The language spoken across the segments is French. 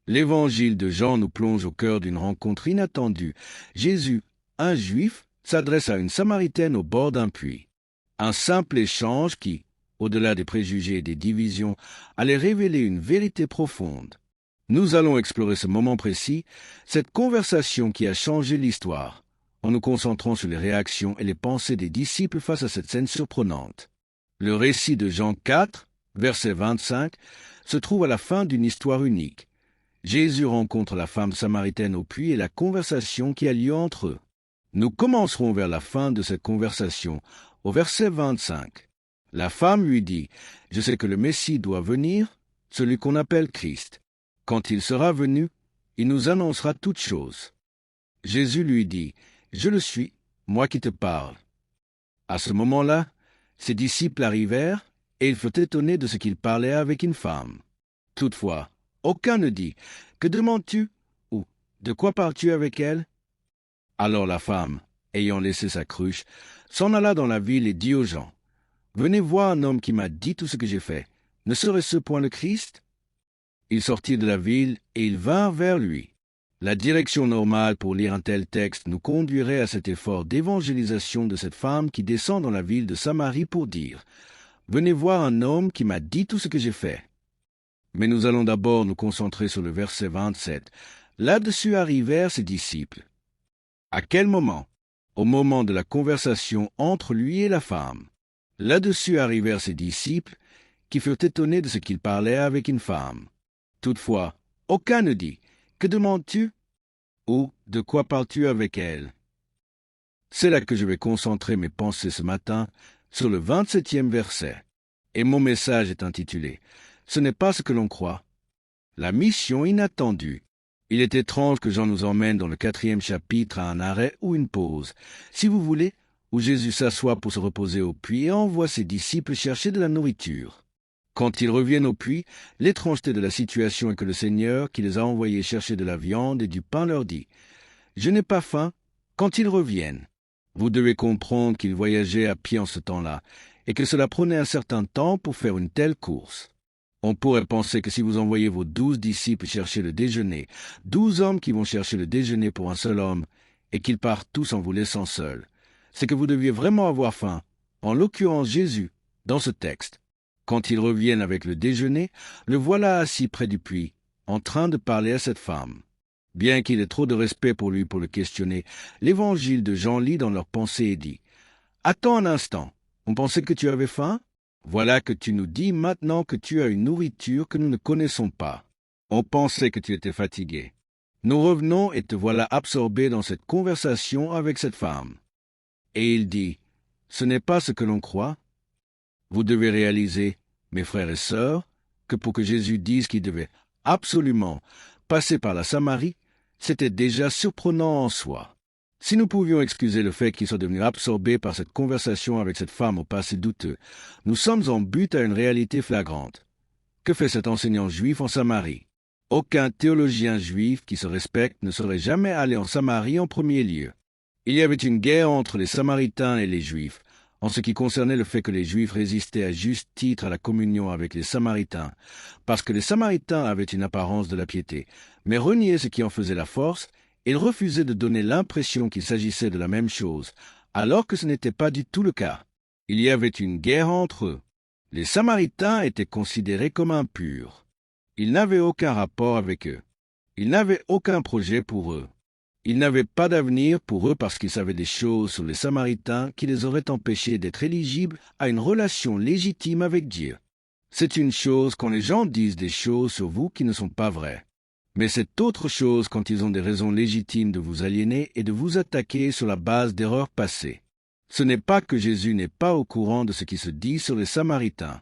L'évangile de Jean nous plonge au cœur d'une rencontre inattendue. Jésus, un juif, s'adresse à une samaritaine au bord d'un puits. Un simple échange qui, au-delà des préjugés et des divisions, allait révéler une vérité profonde. Nous allons explorer ce moment précis, cette conversation qui a changé l'histoire, en nous concentrant sur les réactions et les pensées des disciples face à cette scène surprenante. Le récit de Jean 4, verset 25, se trouve à la fin d'une histoire unique. Jésus rencontre la femme samaritaine au puits et la conversation qui a lieu entre eux. Nous commencerons vers la fin de cette conversation, au verset 25. La femme lui dit, « Je sais que le Messie doit venir, celui qu'on appelle Christ. Quand il sera venu, il nous annoncera toutes choses. » Jésus lui dit, « Je le suis, moi qui te parle. » À ce moment-là, ses disciples arrivèrent, et ils furent étonnés de ce qu'il parlait avec une femme. Toutefois, aucun ne dit, « Que demandes-tu » ou « De quoi parles-tu avec elle » Alors la femme, ayant laissé sa cruche, s'en alla dans la ville et dit aux gens, « Venez voir un homme qui m'a dit tout ce que j'ai fait. Ne serait-ce point le Christ » Ils sortirent de la ville et ils vinrent vers lui. La direction normale pour lire un tel texte nous conduirait à cet effort d'évangélisation de cette femme qui descend dans la ville de Samarie pour dire « Venez voir un homme qui m'a dit tout ce que j'ai fait. » Mais nous allons d'abord nous concentrer sur le verset 27. Là-dessus arrivèrent ses disciples. À quel moment? Au moment de la conversation entre lui et la femme. Là-dessus arrivèrent ses disciples, qui furent étonnés de ce qu'il parlait avec une femme. Toutefois, aucun ne dit « Que demandes-tu » ou « De quoi parles-tu avec elle » C'est là que je vais concentrer mes pensées ce matin sur le 27e verset. Et mon message est intitulé « Ce n'est pas ce que l'on croit ». La mission inattendue. Il est étrange que Jean nous emmène dans le 4e chapitre à un arrêt ou une pause, si vous voulez, où Jésus s'assoit pour se reposer au puits et envoie ses disciples chercher de la nourriture. Quand ils reviennent au puits, l'étrangeté de la situation est que le Seigneur, qui les a envoyés chercher de la viande et du pain, leur dit « Je n'ai pas faim » quand ils reviennent. Vous devez comprendre qu'ils voyageaient à pied en ce temps-là, et que cela prenait un certain temps pour faire une telle course. On pourrait penser que si vous envoyez vos 12 disciples chercher le déjeuner, 12 hommes qui vont chercher le déjeuner pour un seul homme, et qu'ils partent tous en vous laissant seuls, c'est que vous deviez vraiment avoir faim, en l'occurrence Jésus, dans ce texte. Quand ils reviennent avec le déjeuner, le voilà assis près du puits, en train de parler à cette femme. Bien qu'il ait trop de respect pour lui pour le questionner, l'évangile de Jean lit dans leurs pensées et dit « Attends un instant, on pensait que tu avais faim ? Voilà que tu nous dis maintenant que tu as une nourriture que nous ne connaissons pas. On pensait que tu étais fatigué. Nous revenons et te voilà absorbé dans cette conversation avec cette femme. » Et il dit « Ce n'est pas ce que l'on croit. » Vous devez réaliser, mes frères et sœurs, que pour que Jésus dise qu'il devait absolument passer par la Samarie, c'était déjà surprenant en soi. Si nous pouvions excuser le fait qu'il soit devenu absorbé par cette conversation avec cette femme au passé douteux, nous sommes en but à une réalité flagrante. Que fait cet enseignant juif en Samarie? Aucun théologien juif qui se respecte ne serait jamais allé en Samarie en premier lieu. Il y avait une guerre entre les Samaritains et les Juifs, en ce qui concernait le fait que les Juifs résistaient à juste titre à la communion avec les Samaritains, parce que les Samaritains avaient une apparence de la piété, mais reniaient ce qui en faisait la force, ils refusaient de donner l'impression qu'il s'agissait de la même chose, alors que ce n'était pas du tout le cas. Il y avait une guerre entre eux. Les Samaritains étaient considérés comme impurs. Ils n'avaient aucun rapport avec eux. Ils n'avaient aucun projet pour eux. Ils n'avaient pas d'avenir pour eux parce qu'ils savaient des choses sur les Samaritains qui les auraient empêchés d'être éligibles à une relation légitime avec Dieu. C'est une chose quand les gens disent des choses sur vous qui ne sont pas vraies. Mais c'est autre chose quand ils ont des raisons légitimes de vous aliéner et de vous attaquer sur la base d'erreurs passées. Ce n'est pas que Jésus n'est pas au courant de ce qui se dit sur les Samaritains.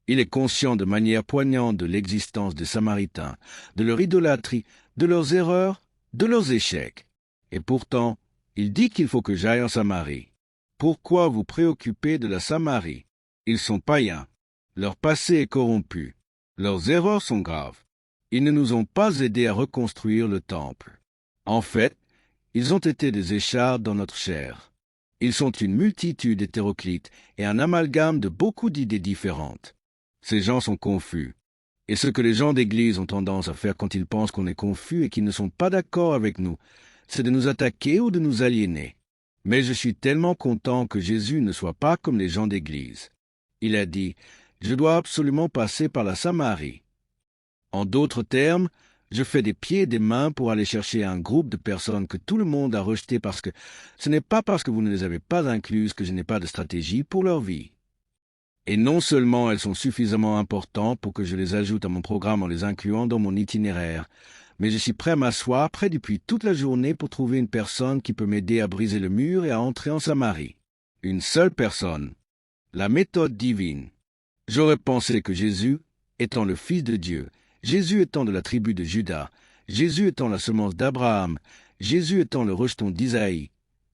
Il est conscient de manière poignante de l'existence des Samaritains, de leur idolâtrie, de leurs erreurs, de leurs échecs. Et pourtant, il dit qu'il faut que j'aille en Samarie. Pourquoi vous préoccuper de la Samarie? Ils sont païens. Leur passé est corrompu. Leurs erreurs sont graves. Ils ne nous ont pas aidés à reconstruire le temple. En fait, ils ont été des échardes dans notre chair. Ils sont une multitude hétéroclite et un amalgame de beaucoup d'idées différentes. Ces gens sont confus. Et ce que les gens d'Église ont tendance à faire quand ils pensent qu'on est confus et qu'ils ne sont pas d'accord avec nous, c'est de nous attaquer ou de nous aliéner. Mais je suis tellement content que Jésus ne soit pas comme les gens d'Église. Il a dit, « Je dois absolument passer par la Samarie. » En d'autres termes, je fais des pieds et des mains pour aller chercher un groupe de personnes que tout le monde a rejeté parce que ce n'est pas parce que vous ne les avez pas incluses que je n'ai pas de stratégie pour leur vie. Et non seulement elles sont suffisamment importantes pour que je les ajoute à mon programme en les incluant dans mon itinéraire, mais je suis prêt à m'asseoir près du puits toute la journée pour trouver une personne qui peut m'aider à briser le mur et à entrer en Samarie. Une seule personne. La méthode divine. J'aurais pensé que Jésus, étant le Fils de Dieu, Jésus étant de la tribu de Juda, Jésus étant la semence d'Abraham, Jésus étant le rejeton d'Isaïe,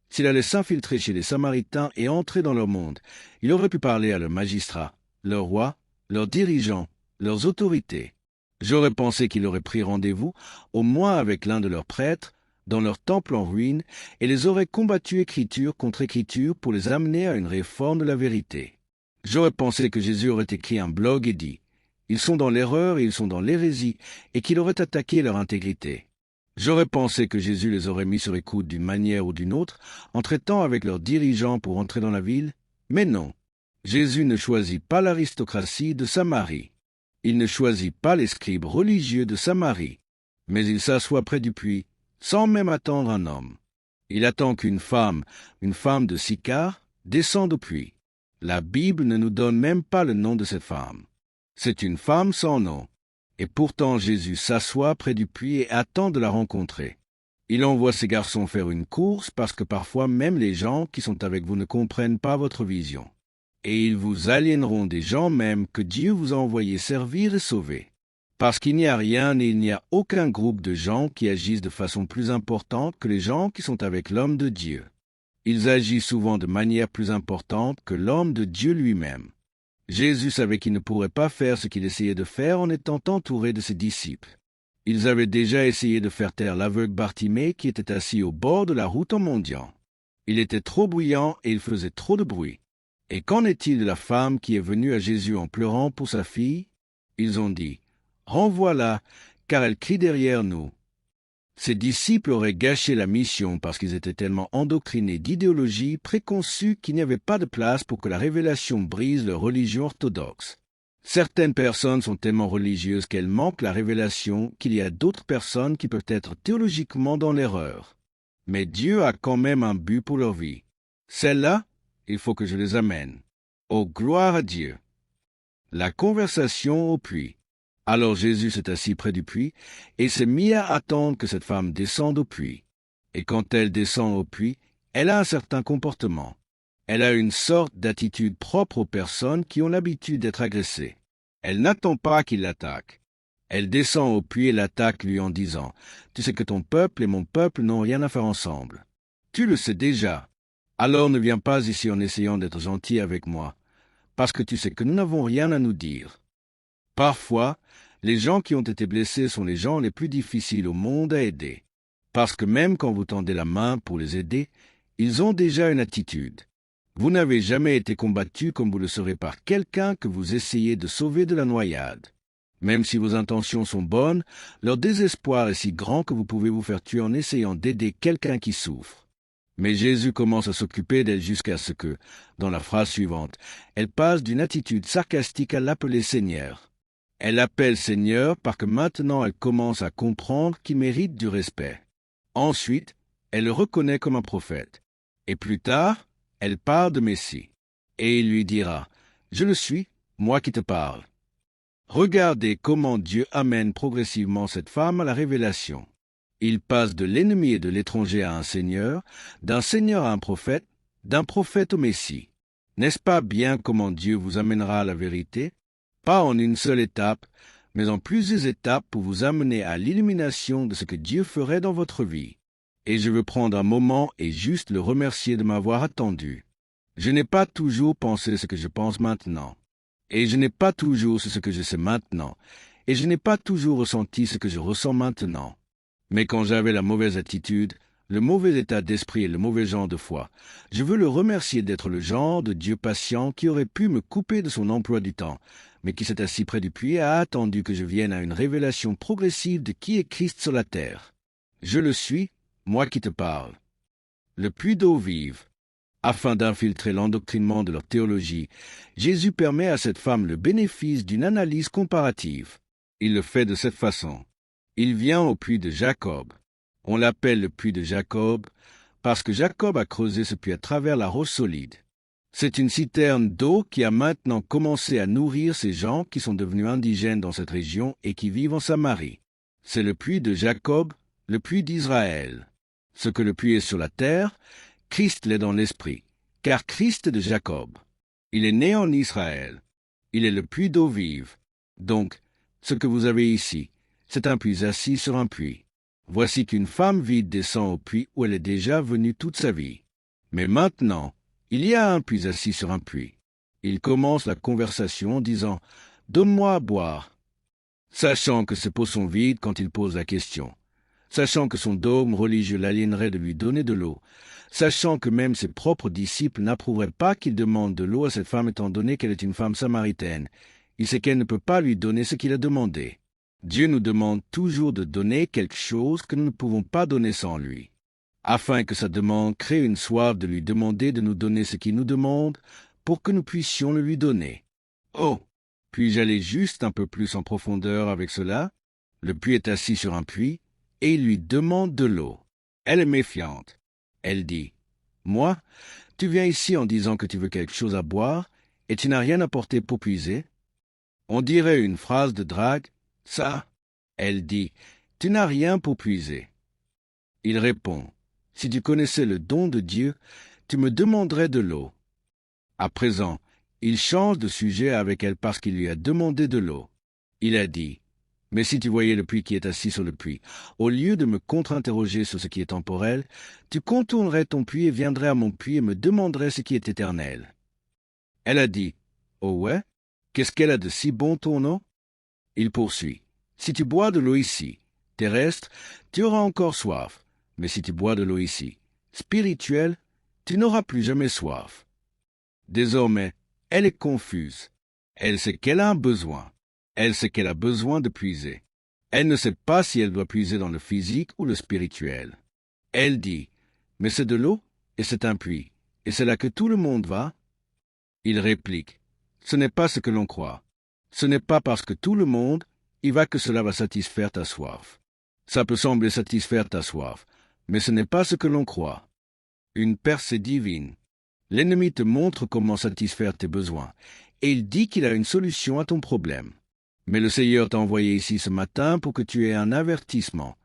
s'il allait s'infiltrer chez les Samaritains et entrer dans leur monde, il aurait pu parler à leurs magistrats, leurs rois, leurs dirigeants, leurs autorités. J'aurais pensé qu'il aurait pris rendez-vous, au moins avec l'un de leurs prêtres, dans leur temple en ruine, et les aurait combattus écriture contre écriture pour les amener à une réforme de la vérité. J'aurais pensé que Jésus aurait écrit un blog et dit « Ils sont dans l'erreur et ils sont dans l'hérésie » et qu'il aurait attaqué leur intégrité. J'aurais pensé que Jésus les aurait mis sur écoute d'une manière ou d'une autre, en traitant avec leurs dirigeants pour entrer dans la ville, mais non. Jésus ne choisit pas l'aristocratie de Samarie. Il ne choisit pas les scribes religieux de Samarie, mais il s'assoit près du puits, sans même attendre un homme. Il attend qu'une femme de Sychar, descende au puits. La Bible ne nous donne même pas le nom de cette femme. C'est une femme sans nom. Et pourtant Jésus s'assoit près du puits et attend de la rencontrer. Il envoie ses garçons faire une course parce que parfois même les gens qui sont avec vous ne comprennent pas votre vision. Et ils vous aliéneront des gens même que Dieu vous a envoyés servir et sauver. Parce qu'il n'y a rien et il n'y a aucun groupe de gens qui agissent de façon plus importante que les gens qui sont avec l'homme de Dieu. Ils agissent souvent de manière plus importante que l'homme de Dieu lui-même. Jésus savait qu'il ne pourrait pas faire ce qu'il essayait de faire en étant entouré de ses disciples. Ils avaient déjà essayé de faire taire l'aveugle Bartimée qui était assis au bord de la route en mendiant. Il était trop bruyant et il faisait trop de bruit. Et qu'en est-il de la femme qui est venue à Jésus en pleurant pour sa fille? Ils ont dit, « Renvoie-la, car elle crie derrière nous. » Ses disciples auraient gâché la mission parce qu'ils étaient tellement endoctrinés d'idéologies préconçues qu'il n'y avait pas de place pour que la révélation brise leur religion orthodoxe. Certaines personnes sont tellement religieuses qu'elles manquent la révélation qu'il y a d'autres personnes qui peuvent être théologiquement dans l'erreur. Mais Dieu a quand même un but pour leur vie. Celles-là, il faut que je les amène. Oh, gloire à Dieu! La conversation au puits. Alors Jésus s'est assis près du puits et s'est mis à attendre que cette femme descende au puits. Et quand elle descend au puits, elle a un certain comportement. Elle a une sorte d'attitude propre aux personnes qui ont l'habitude d'être agressées. Elle n'attend pas qu'il l'attaque. Elle descend au puits et l'attaque lui en disant « Tu sais que ton peuple et mon peuple n'ont rien à faire ensemble. Tu le sais déjà. Alors ne viens pas ici en essayant d'être gentil avec moi, parce que tu sais que nous n'avons rien à nous dire. » Parfois, les gens qui ont été blessés sont les gens les plus difficiles au monde à aider, parce que même quand vous tendez la main pour les aider, ils ont déjà une attitude. Vous n'avez jamais été combattu comme vous le serez par quelqu'un que vous essayez de sauver de la noyade. Même si vos intentions sont bonnes, leur désespoir est si grand que vous pouvez vous faire tuer en essayant d'aider quelqu'un qui souffre. Mais Jésus commence à s'occuper d'elle jusqu'à ce que, dans la phrase suivante, elle passe d'une attitude sarcastique à l'appeler Seigneur. Elle l'appelle Seigneur parce que maintenant elle commence à comprendre qu'il mérite du respect. Ensuite, elle le reconnaît comme un prophète. Et plus tard, elle parle de Messie. Et il lui dira, « Je le suis, moi qui te parle. » Regardez comment Dieu amène progressivement cette femme à la révélation. Il passe de l'ennemi et de l'étranger à un Seigneur, d'un Seigneur à un prophète, d'un prophète au Messie. N'est-ce pas bien comment Dieu vous amènera à la vérité? Pas en une seule étape, mais en plusieurs étapes pour vous amener à l'illumination de ce que Dieu ferait dans votre vie. Et je veux prendre un moment et juste le remercier de m'avoir attendu. Je n'ai pas toujours pensé ce que je pense maintenant. Et je n'ai pas toujours ce que je sais maintenant. Et je n'ai pas toujours ressenti ce que je ressens maintenant. Mais quand j'avais la mauvaise attitude, le mauvais état d'esprit et le mauvais genre de foi, je veux le remercier d'être le genre de Dieu patient qui aurait pu me couper de son emploi du temps, mais qui s'est assis près du puits a attendu que je vienne à une révélation progressive de qui est Christ sur la terre. Je le suis, moi qui te parle. Le puits d'eau vive. Afin d'infiltrer l'endoctrinement de leur théologie, Jésus permet à cette femme le bénéfice d'une analyse comparative. Il le fait de cette façon. Il vient au puits de Jacob. On l'appelle le puits de Jacob parce que Jacob a creusé ce puits à travers la roche solide. C'est une citerne d'eau qui a maintenant commencé à nourrir ces gens qui sont devenus indigènes dans cette région et qui vivent en Samarie. C'est le puits de Jacob, le puits d'Israël. Ce que le puits est sur la terre, Christ l'est dans l'esprit, car Christ est de Jacob. Il est né en Israël. Il est le puits d'eau vive. Donc, ce que vous avez ici, c'est un puits assis sur un puits. Voici qu'une femme vide descend au puits où elle est déjà venue toute sa vie. Mais maintenant, il y a un puits assis sur un puits. Il commence la conversation en disant « Donne-moi à boire », sachant que ses pots sont vides quand il pose la question, sachant que son dogme religieux l'aliénerait de lui donner de l'eau, sachant que même ses propres disciples n'approuveraient pas qu'il demande de l'eau à cette femme étant donné qu'elle est une femme samaritaine. Il sait qu'elle ne peut pas lui donner ce qu'il a demandé. Dieu nous demande toujours de donner quelque chose que nous ne pouvons pas donner sans lui. Afin que sa demande crée une soif de lui demander de nous donner ce qu'il nous demande, pour que nous puissions le lui donner. Oh! Puis-je aller juste un peu plus en profondeur avec cela? Le puits est assis sur un puits, et il lui demande de l'eau. Elle est méfiante. Elle dit, « Moi, tu viens ici en disant que tu veux quelque chose à boire, et tu n'as rien apporté pour puiser? » On dirait une phrase de drague, ça. Elle dit, « Tu n'as rien pour puiser. » Il répond, « Si tu connaissais le don de Dieu, tu me demanderais de l'eau. » À présent, il change de sujet avec elle parce qu'il lui a demandé de l'eau. Il a dit, « Mais si tu voyais le puits qui est assis sur le puits, au lieu de me contre-interroger sur ce qui est temporel, tu contournerais ton puits et viendrais à mon puits et me demanderais ce qui est éternel. » Elle a dit, « Oh ouais? Qu'est-ce qu'elle a de si bon ton eau? » Il poursuit, « Si tu bois de l'eau ici, terrestre, tu auras encore soif, mais si tu bois de l'eau ici, spirituelle, tu n'auras plus jamais soif. » Désormais, elle est confuse. Elle sait qu'elle a un besoin. Elle sait qu'elle a besoin de puiser. Elle ne sait pas si elle doit puiser dans le physique ou le spirituel. Elle dit, « Mais c'est de l'eau, et c'est un puits, et c'est là que tout le monde va. » Il réplique, « Ce n'est pas ce que l'on croit. Ce n'est pas parce que tout le monde y va que cela va satisfaire ta soif. Ça peut sembler satisfaire ta soif, mais ce n'est pas ce que l'on croit. Une percée divine. L'ennemi te montre comment satisfaire tes besoins, et il dit qu'il a une solution à ton problème. Mais le Seigneur t'a envoyé ici ce matin pour que tu aies un avertissement,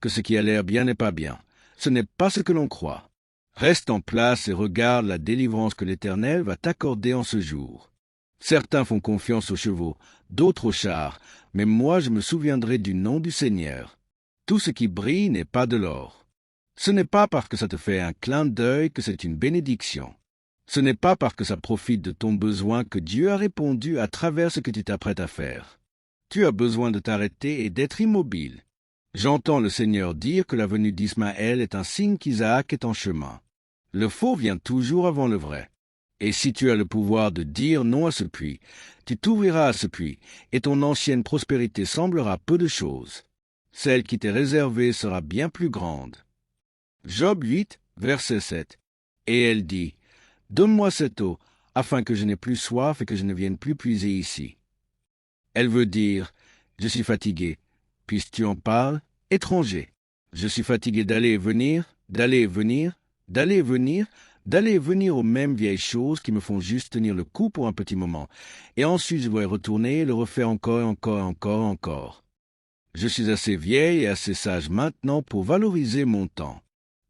que ce qui a l'air bien n'est pas bien. Ce n'est pas ce que l'on croit. Reste en place et regarde la délivrance que l'Éternel va t'accorder en ce jour. Certains font confiance aux chevaux, d'autres aux chars, mais moi je me souviendrai du nom du Seigneur. Tout ce qui brille n'est pas de l'or. Ce n'est pas parce que ça te fait un clin d'œil que c'est une bénédiction. Ce n'est pas parce que ça profite de ton besoin que Dieu a répondu à travers ce que tu t'apprêtes à faire. Tu as besoin de t'arrêter et d'être immobile. J'entends le Seigneur dire que la venue d'Ismaël est un signe qu'Isaac est en chemin. Le faux vient toujours avant le vrai. Et si tu as le pouvoir de dire non à ce puits, tu t'ouvriras à ce puits, et ton ancienne prospérité semblera peu de choses. Celle qui t'est réservée sera bien plus grande. Job 8, verset 7. Et elle dit, « Donne-moi cette eau, afin que je n'ai plus soif et que je ne vienne plus puiser ici. » Elle veut dire, « Je suis fatigué. Puisque tu en parles, étranger. Je suis fatigué d'aller et venir, d'aller et venir, d'aller et venir, d'aller et venir aux mêmes vieilles choses qui me font juste tenir le coup pour un petit moment, et ensuite je dois y retourner et le refaire encore et encore et encore et encore. Je suis assez vieille et assez sage maintenant pour valoriser mon temps.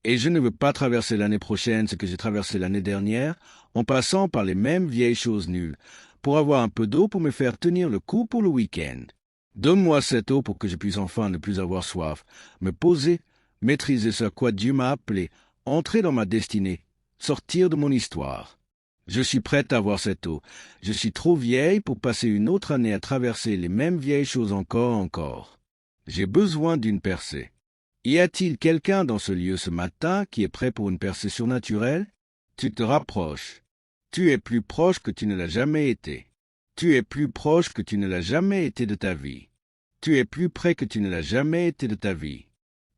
Et je ne veux pas traverser l'année prochaine ce que j'ai traversé l'année dernière, en passant par les mêmes vieilles choses nulles, pour avoir un peu d'eau pour me faire tenir le coup pour le week-end. Donne-moi cette eau pour que je puisse enfin ne plus avoir soif, me poser, maîtriser ce à quoi Dieu m'a appelé, entrer dans ma destinée, sortir de mon histoire. Je suis prête à avoir cette eau. Je suis trop vieille pour passer une autre année à traverser les mêmes vieilles choses encore et encore. J'ai besoin d'une percée. Y a-t-il quelqu'un dans ce lieu ce matin qui est prêt pour une percée surnaturelle? Tu te rapproches. Tu es plus proche que tu ne l'as jamais été. Tu es plus proche que tu ne l'as jamais été de ta vie. Tu es plus près que tu ne l'as jamais été de ta vie.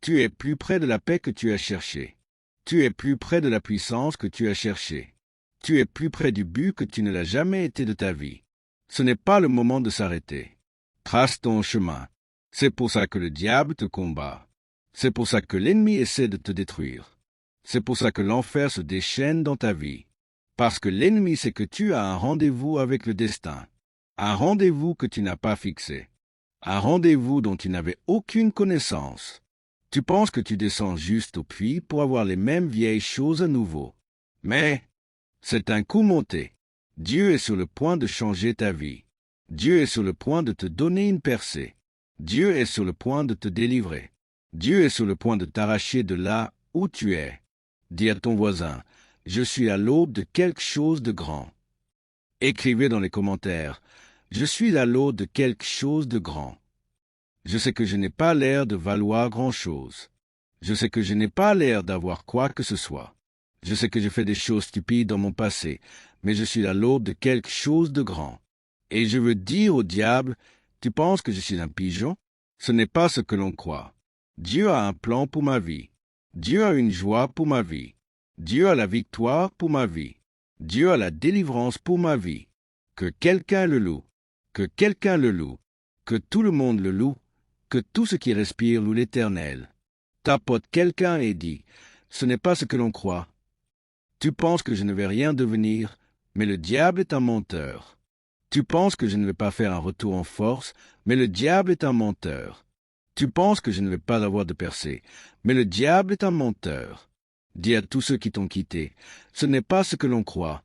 Tu es plus près de la paix que tu as cherchée. Tu es plus près de la puissance que tu as cherchée. Tu es plus près du but que tu ne l'as jamais été de ta vie. Ce n'est pas le moment de s'arrêter. Trace ton chemin. C'est pour ça que le diable te combat. C'est pour ça que l'ennemi essaie de te détruire. C'est pour ça que l'enfer se déchaîne dans ta vie. Parce que l'ennemi sait que tu as un rendez-vous avec le destin. Un rendez-vous que tu n'as pas fixé. Un rendez-vous dont tu n'avais aucune connaissance. Tu penses que tu descends juste au puits pour avoir les mêmes vieilles choses à nouveau. Mais c'est un coup monté. Dieu est sur le point de changer ta vie. Dieu est sur le point de te donner une percée. Dieu est sur le point de te délivrer. Dieu est sur le point de t'arracher de là où tu es. Dis à ton voisin, je suis à l'aube de quelque chose de grand. Écrivez dans les commentaires, je suis à l'aube de quelque chose de grand. Je sais que je n'ai pas l'air de valoir grand-chose. Je sais que je n'ai pas l'air d'avoir quoi que ce soit. Je sais que j'ai fait des choses stupides dans mon passé, mais je suis à l'aube de quelque chose de grand. Et je veux dire au diable, tu penses que je suis un pigeon? Ce n'est pas ce que l'on croit. Dieu a un plan pour ma vie. Dieu a une joie pour ma vie. Dieu a la victoire pour ma vie. Dieu a la délivrance pour ma vie. Que quelqu'un le loue. Que quelqu'un le loue. Que tout le monde le loue. Que tout ce qui respire loue l'Éternel. Tapote quelqu'un et dis, ce n'est pas ce que l'on croit. Tu penses que je ne vais rien devenir, mais le diable est un menteur. Tu penses que je ne vais pas faire un retour en force, mais le diable est un menteur. Tu penses que je ne vais pas avoir de percée, mais le diable est un menteur. Dis à tous ceux qui t'ont quitté, ce n'est pas ce que l'on croit.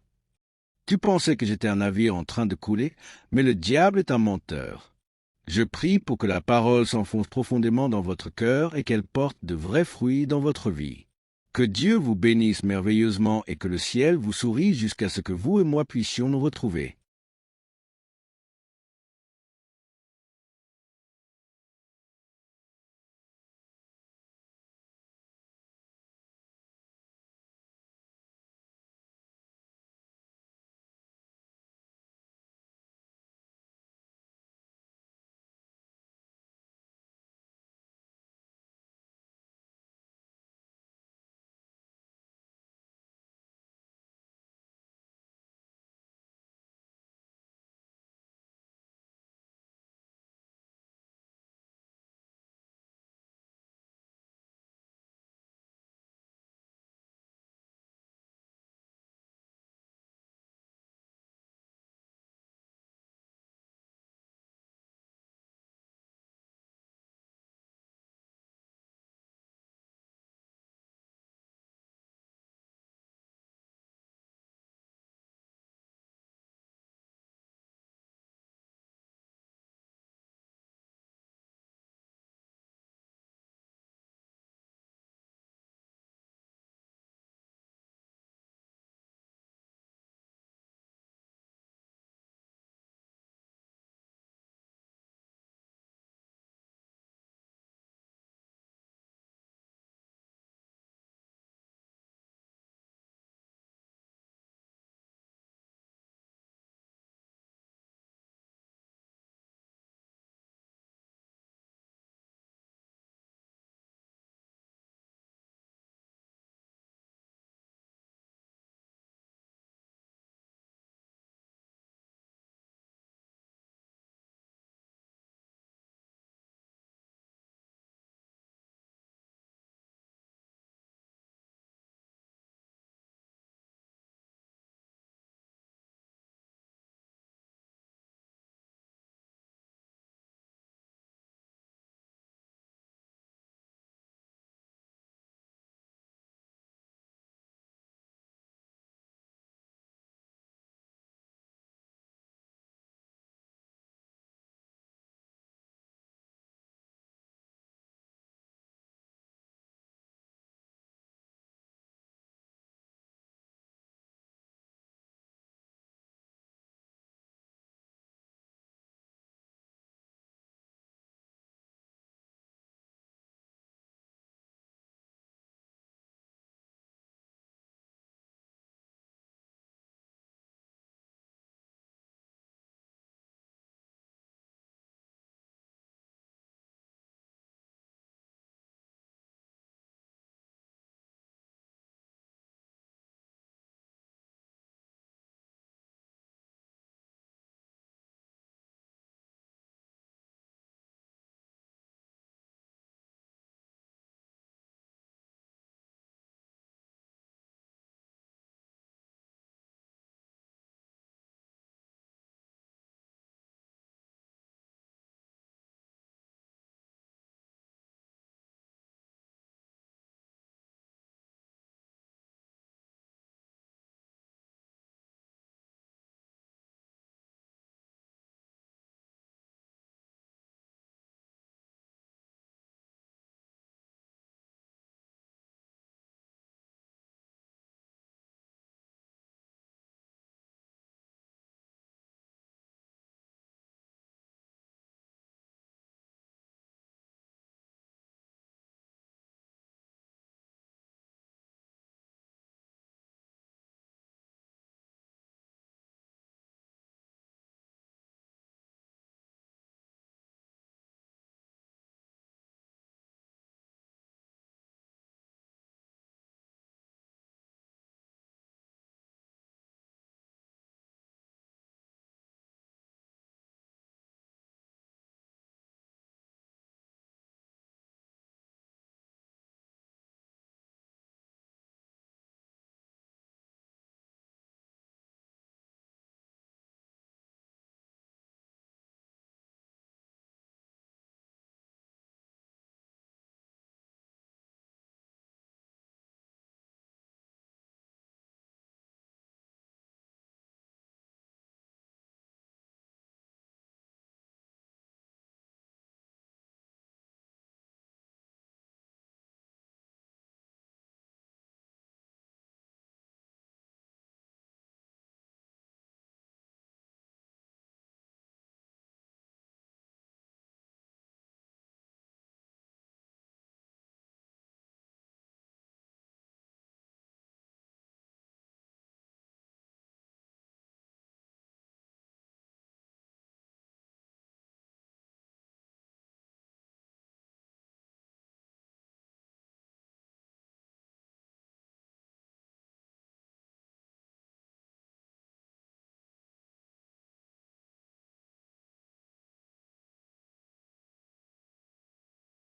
Tu pensais que j'étais un navire en train de couler, mais le diable est un menteur. Je prie pour que la parole s'enfonce profondément dans votre cœur et qu'elle porte de vrais fruits dans votre vie. Que Dieu vous bénisse merveilleusement et que le ciel vous sourie jusqu'à ce que vous et moi puissions nous retrouver.